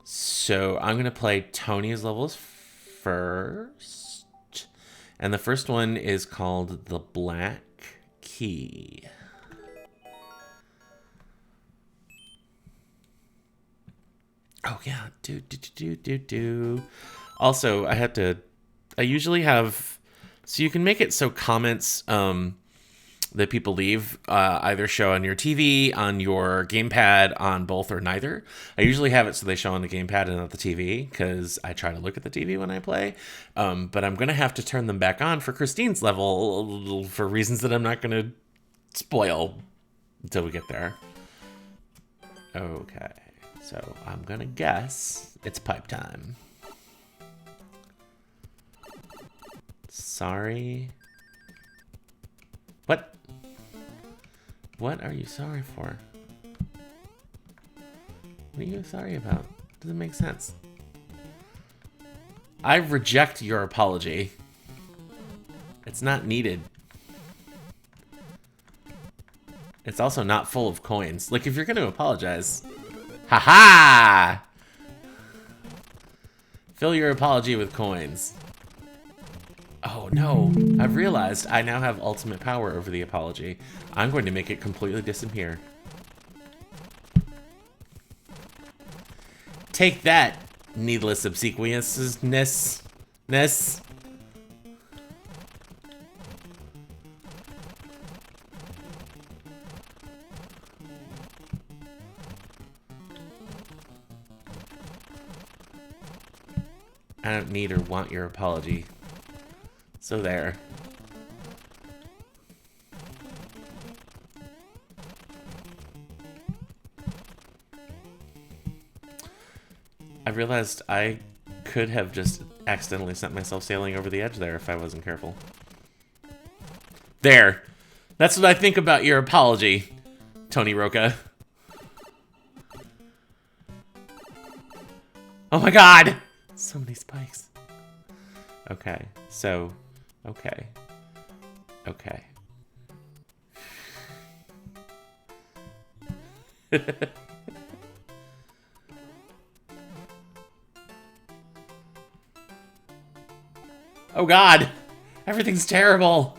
So I'm going to play Tony's levels first. And the first one is called The Black Key. Oh, yeah. Also, I usually have, so you can make it so comments, that people leave either show on your TV, on your gamepad, on both or neither. I usually have it so they show on the gamepad and not the TV because I try to look at the TV when I play. But I'm going to have to turn them back on for Christine's level for reasons that I'm not going to spoil until we get there. Okay, so I'm going to guess it's pipe time. Sorry. What? What are you sorry for? What are you sorry about? Doesn't make sense. I reject your apology. It's not needed. It's also not full of coins. Like, if you're going to apologize... Ha-ha! Fill your apology with coins. Oh no, I've realized I now have ultimate power over the apology. I'm going to make it completely disappear. Take that, needless obsequiousness. I don't need or want your apology. So there. I realized I could have just accidentally sent myself sailing over the edge there if I wasn't careful. There. That's what I think about your apology, Tony Roca. Oh my god! So many spikes. Okay, so... Okay. Oh god! Everything's terrible!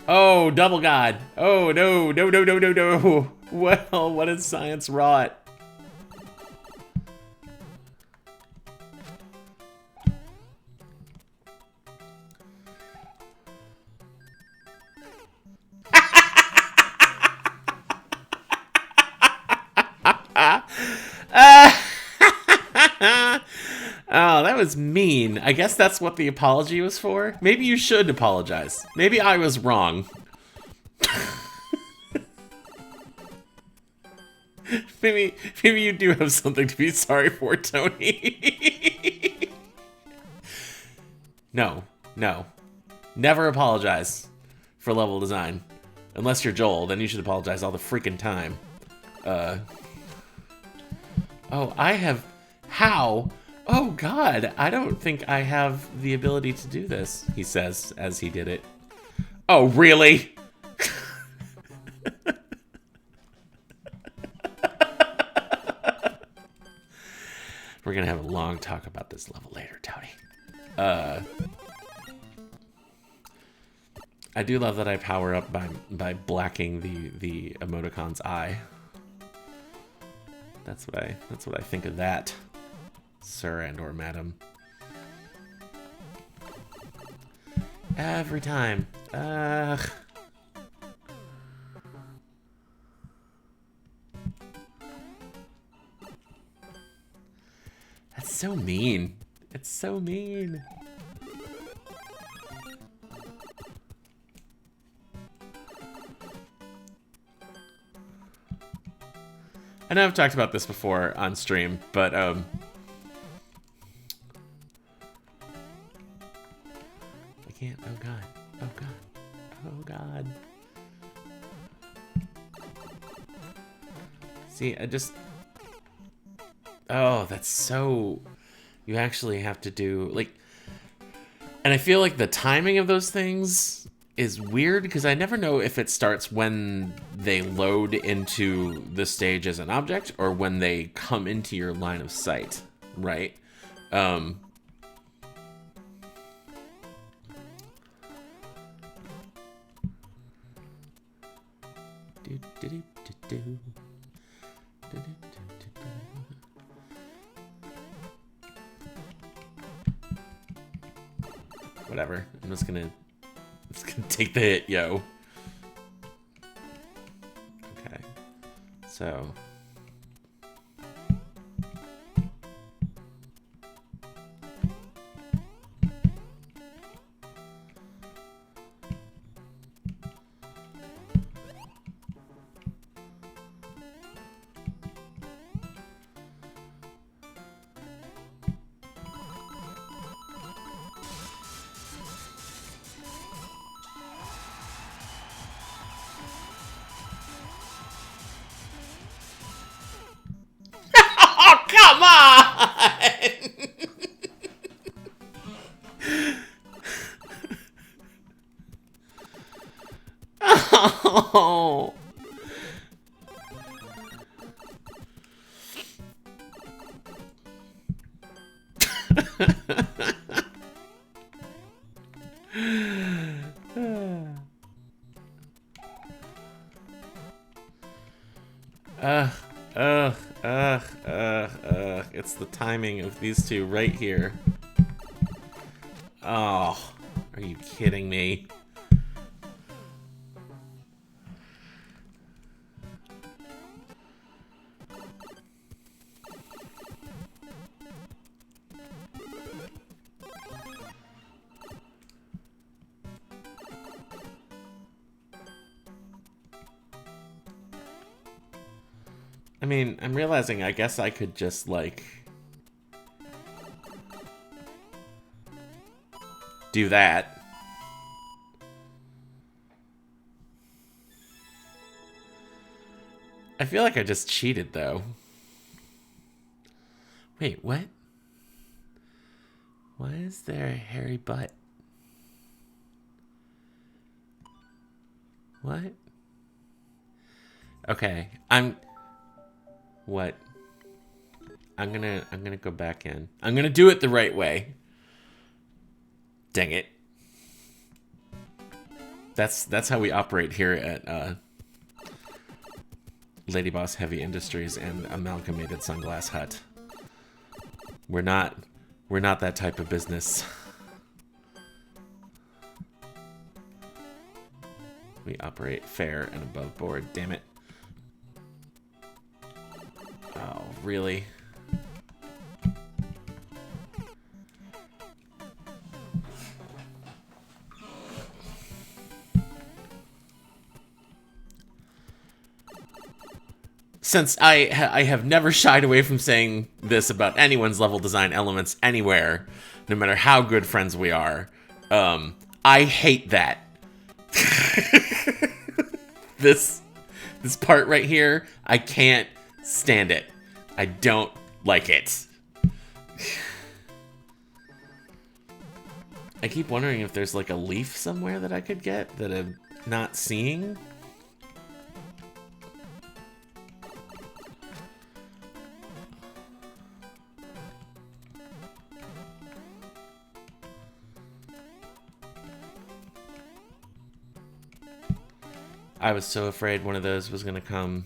Oh, double god! Oh, no! Well, what is science wrought? Oh, that was mean. I guess that's what the apology was for. Maybe you should apologize. Maybe I was wrong. maybe you do have something to be sorry for, Tony. No. Never apologize for level design. Unless you're Joel, then you should apologize all the freaking time. Oh, I have... How? Oh, God, I don't think I have the ability to do this, he says as he did it. Oh, really? We're gonna have a long talk about this level later, Tony. I do love that I power up by blacking the emoticon's eye. That's what I think of that, sir and or madam. Every time. Ugh. That's so mean. It's so mean. I know I've talked about this before on stream, but I can't. Oh god. Oh god. Oh god. See, I just... Oh, that's so... You actually have to do, like... And I feel like the timing of those things is weird because I never know if it starts when they load into the stage as an object or when they come into your line of sight, right? Whatever. I'm just gonna take the hit, yo. Okay. So. Oh, come on! Oh. It's the timing of these two right here. Oh, are you kidding me? I mean, I'm realizing I guess I could just, like, do that. I feel like I just cheated, though. Wait, what? Why is there a hairy butt? What? Okay, what? I'm gonna go back in. I'm gonna do it the right way. Dang it. That's how we operate here at Lady Boss Heavy Industries and Amalgamated Sunglass Hut. We're not that type of business. We operate fair and above board, damn it. Oh, really? Since I have never shied away from saying this about anyone's level design elements anywhere, no matter how good friends we are, I hate that. This part right here, I can't stand it. I don't like it. I keep wondering if there's like a leaf somewhere that I could get that I'm not seeing. I was so afraid one of those was gonna come,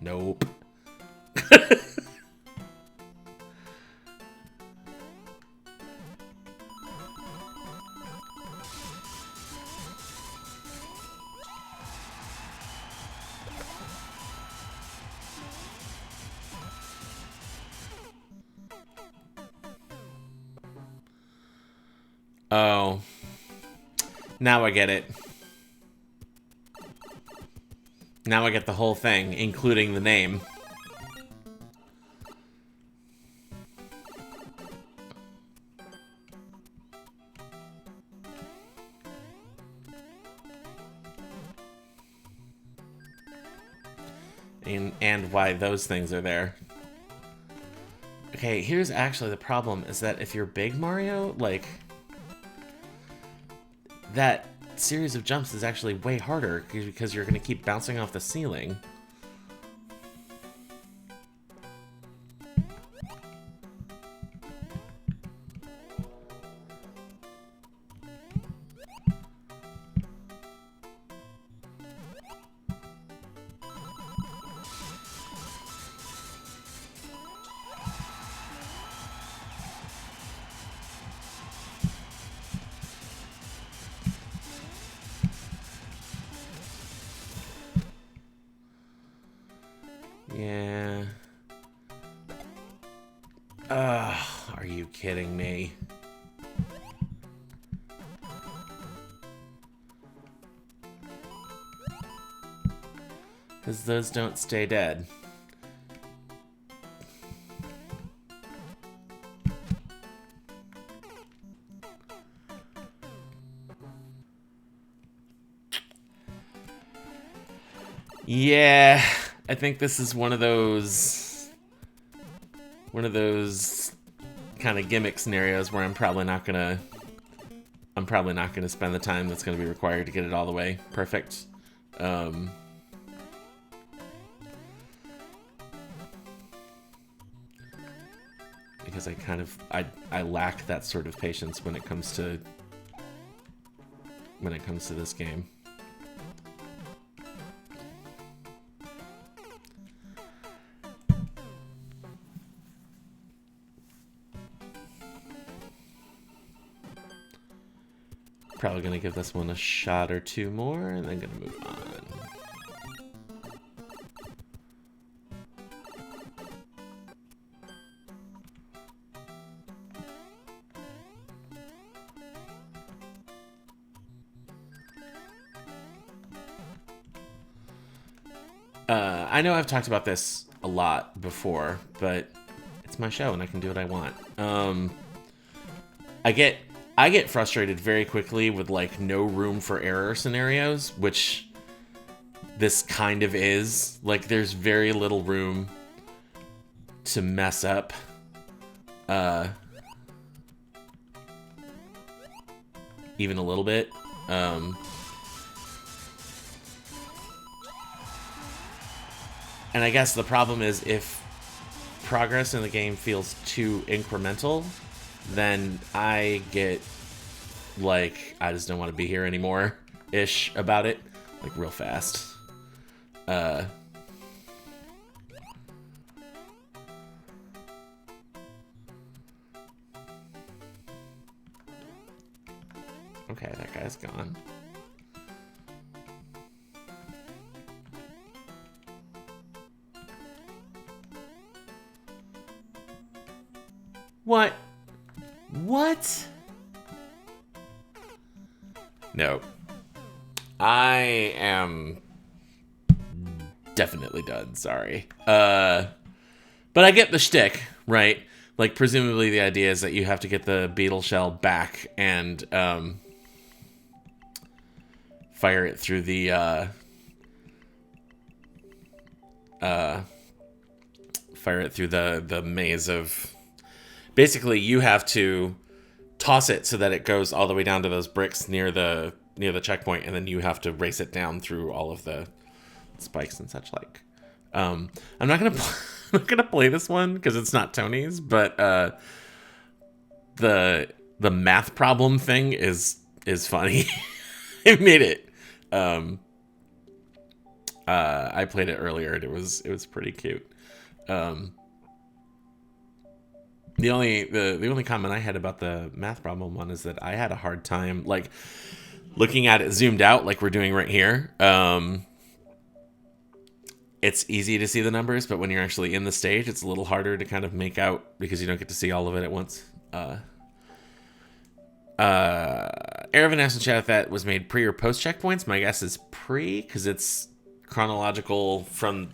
Nope. Oh. Now I get it. Now I get the whole thing, including the name. And why those things are there. Okay, here's actually the problem, is that if you're big Mario, like, that series of jumps is actually way harder because you're going to keep bouncing off the ceiling. Yeah. Ugh, are you kidding me? Because those don't stay dead. Yeah, I think this is one of those kind of gimmick scenarios where I'm probably not gonna spend the time that's gonna be required to get it all the way perfect. Because I lack that sort of patience when it comes to this game. Probably gonna give this one a shot or two more, and then gonna move on. I know I've talked about this a lot before, but it's my show and I can do what I want. I get frustrated very quickly with like no room for error scenarios, which this kind of is. Like there's very little room to mess up. Even a little bit. And I guess the problem is if progress in the game feels too incremental, then I get like, I just don't want to be here anymore ish about it, like real fast. Okay, that guy's gone. What? What? No. I am definitely done, sorry. But I get the shtick, right? Like, presumably the idea is that you have to get the beetle shell back and, fire it through the, the maze of... Basically, you have to toss it so that it goes all the way down to those bricks near the checkpoint, and then you have to race it down through all of the spikes and such like. I'm not gonna play this one because it's not Tony's, but the math problem thing is funny. It made it. I played it earlier and it was pretty cute. The only comment I had about the math problem one is that I had a hard time like looking at it zoomed out like we're doing right here. It's easy to see the numbers, but when you're actually in the stage, it's a little harder to kind of make out because you don't get to see all of it at once. Aravan asked in chat if that was made pre or post checkpoints. My guess is pre because it's chronological from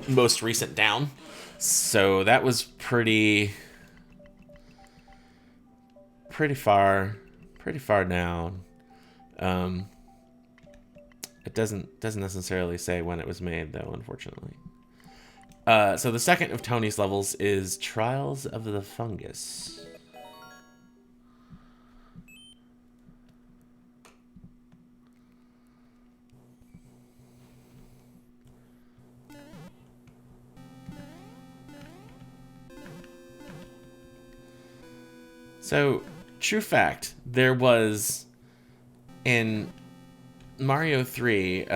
most recent down. So that was pretty far down. It doesn't necessarily say when it was made though, unfortunately. So the second of Tony's levels is Trials of the Fungus. So, true fact, there was in Mario 3,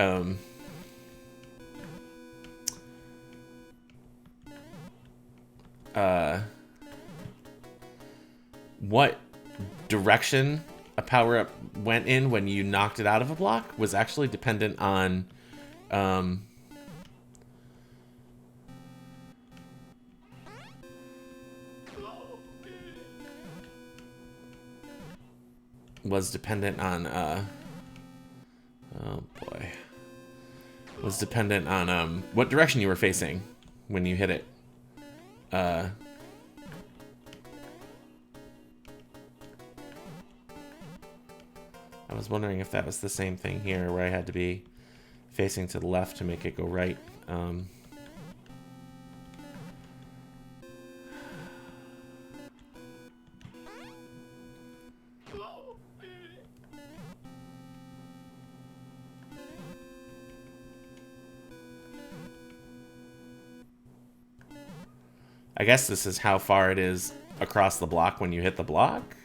what direction a power-up went in when you knocked it out of a block was actually dependent on oh boy, was dependent on what direction you were facing when you hit it. I was wondering if that was the same thing here, where I had to be facing to the left to make it go right. I guess this is how far it is across the block when you hit the block.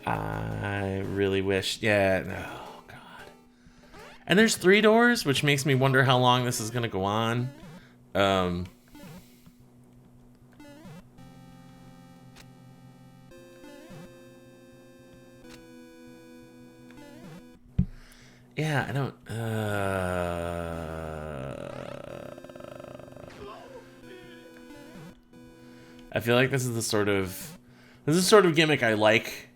I really wish, yeah, oh god. And there's 3 doors, which makes me wonder how long this is gonna go on. Yeah, I don't, I feel like this is the sort of gimmick I like,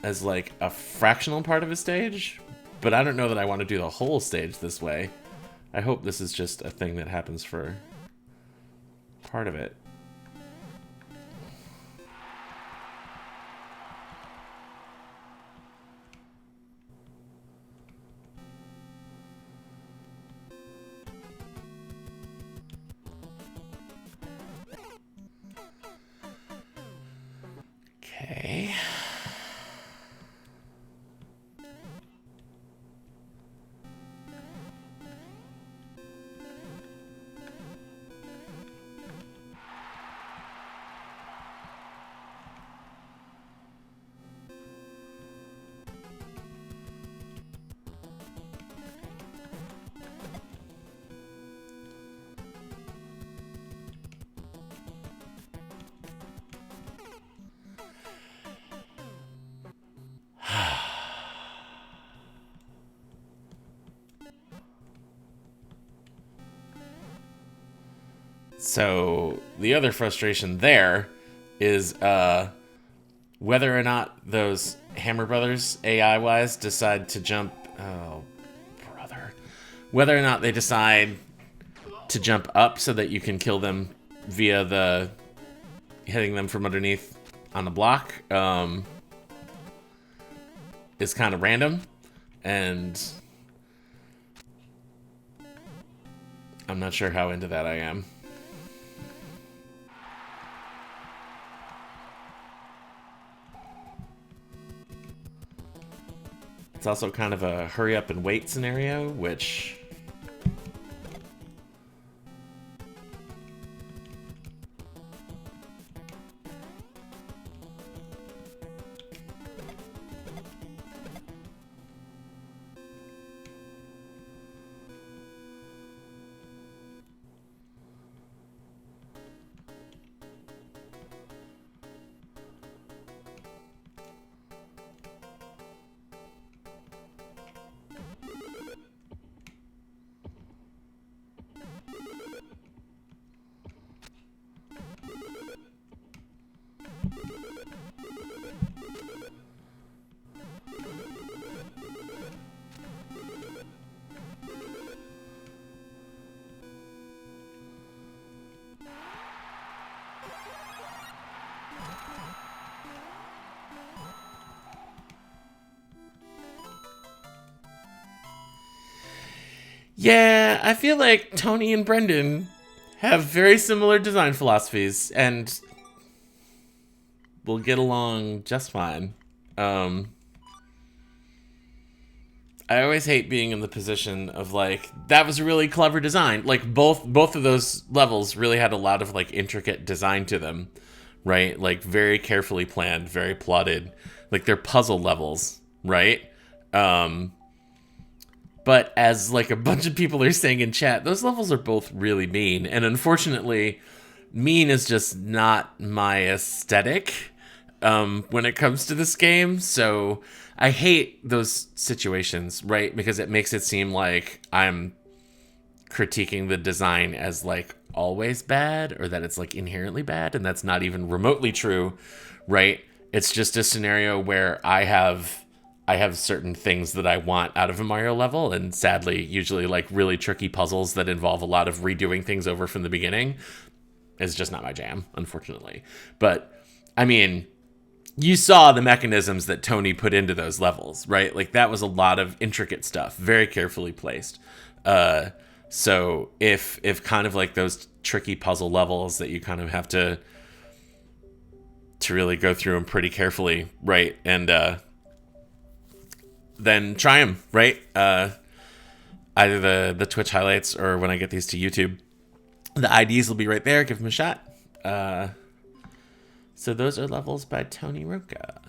as like a fractional part of a stage, but I don't know that I want to do the whole stage this way. I hope this is just a thing that happens for part of it. Okay. So the other frustration there is whether or not those Hammer Brothers AI-wise decide to jump. Oh, brother! Whether or not they decide to jump up so that you can kill them via the hitting them from underneath on the block is kind of random, and I'm not sure how into that I am. It's also kind of a hurry up and wait scenario, which Yeah, I feel like Toni and Brendan have very similar design philosophies and will get along just fine. Um, I always hate being in the position of like, that was a really clever design. Like both of those levels really had a lot of like intricate design to them, right? Like very carefully planned, very plotted. Like they're puzzle levels, right? Um, but as like a bunch of people are saying in chat, those levels are both really mean, and unfortunately, mean is just not my aesthetic when it comes to this game. So I hate those situations, right? Because it makes it seem like I'm critiquing the design as like always bad, or that it's like inherently bad, and that's not even remotely true, right? It's just a scenario where I have certain things that I want out of a Mario level, and sadly, usually like really tricky puzzles that involve a lot of redoing things over from the beginning is just not my jam, unfortunately. But I mean, you saw the mechanisms that Toni put into those levels, right? Like that was a lot of intricate stuff, very carefully placed. So if kind of like those tricky puzzle levels that you kind of have to really go through them pretty carefully, right? And then try them, right? Either the Twitch highlights or when I get these to YouTube, the IDs will be right there. Give them a shot. So those are levels by Toni Roca.